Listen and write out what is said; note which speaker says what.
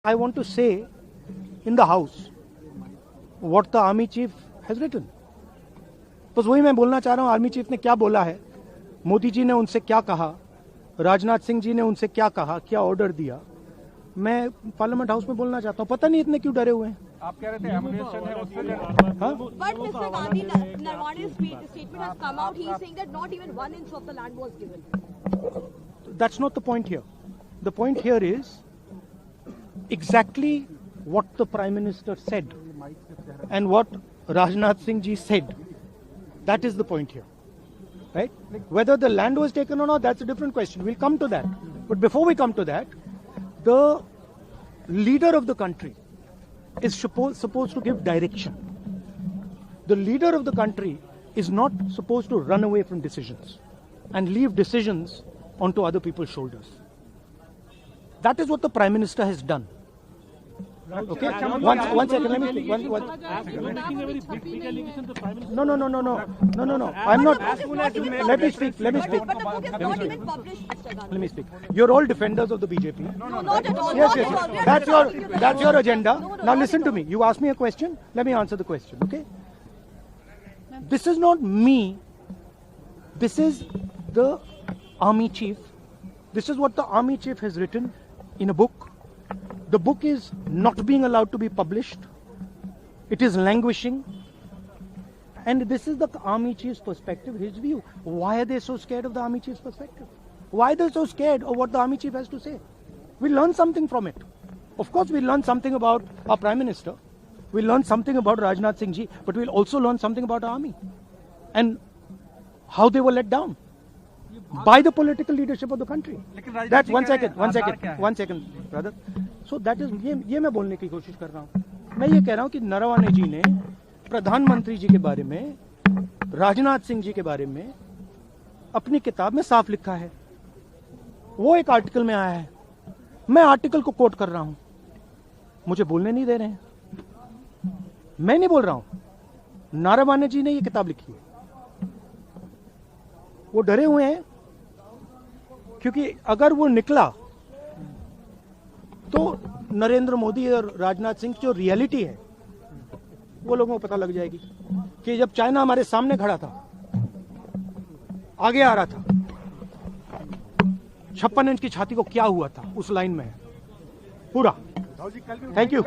Speaker 1: I want to say in the house what the army chief has written. बस वही मैं बोलना चाह रहा हूं, आर्मी चीफ ने क्या बोला है, मोदी जी ने उनसे क्या कहा, राजनाथ सिंह जी ने उनसे क्या कहा, क्या ऑर्डर दिया, मैं पार्लियामेंट हाउस में बोलना चाहता हूं. पता नहीं इतने क्यों डरे हुए हैं.
Speaker 2: आप कह रहे थे एमुनेशन है उससे
Speaker 3: But Mr. Gandhi, Narwane's statement has come out. He is saying that not even 1 inch of the land was given.
Speaker 1: That's not the point here. The point here is exactly what the Prime Minister said and what Rajnath Singh ji said. That is the point here. Right? Whether the land was taken or not, that's a different question. We'll come to that. But before we come to that, the leader of the country is supposed to give direction. The leader of the country is not supposed to run away from decisions and leave decisions onto other people's shoulders. That is what the Prime Minister has done. Okay? One second, let me speak. No. I'm not. Let me speak.
Speaker 3: But the book is not even published, Mr. Gandhi.
Speaker 1: Let me speak. You're all defenders of the BJP.
Speaker 3: No, not at all.
Speaker 1: Yes.
Speaker 3: Not at all.
Speaker 1: That's your agenda.
Speaker 3: No,
Speaker 1: Now listen to me. You asked me a question. Let me answer the question. Okay? This is not me. This is the army chief. This is what the army chief has written in a book. The book is not being allowed to be published. It is languishing. And this is the army chief's perspective, his view. Why are they so scared of the army chief's perspective? Why are they so scared of what the army chief has to say? We learn something from it. Of course, we learn something about our Prime Minister. We learn something about Rajnath Singh ji, but we'll also learn something about our army and how they were let down by the political leadership of the country. That's one second, brother. So that is ये मैं बोलने की कोशिश कर रहा हूँ. मैं ये कह रहा हूँ कि नरवाने जी ने प्रधानमंत्री जी के बारे में, राजनाथ सिंह जी के बारे में अपनी किताब में साफ लिखा है. वो एक आर्टिकल में आया है. मैं आर्टिकल को कोट कर रहा हूं. मुझे बोलने नहीं दे रहे हैं. मैं नहीं बोल रहा हूं. नारावाने जी ने ये किताब लिखी है. वो डरे हुए हैं क्योंकि अगर वो निकला तो नरेंद्र मोदी और राजनाथ सिंह की जो रियलिटी है वो लोगों को पता लग जाएगी कि जब चाइना हमारे सामने खड़ा था, आगे आ रहा था, 56 इंच की छाती को क्या हुआ था, उस लाइन में है पूरा. Thank you.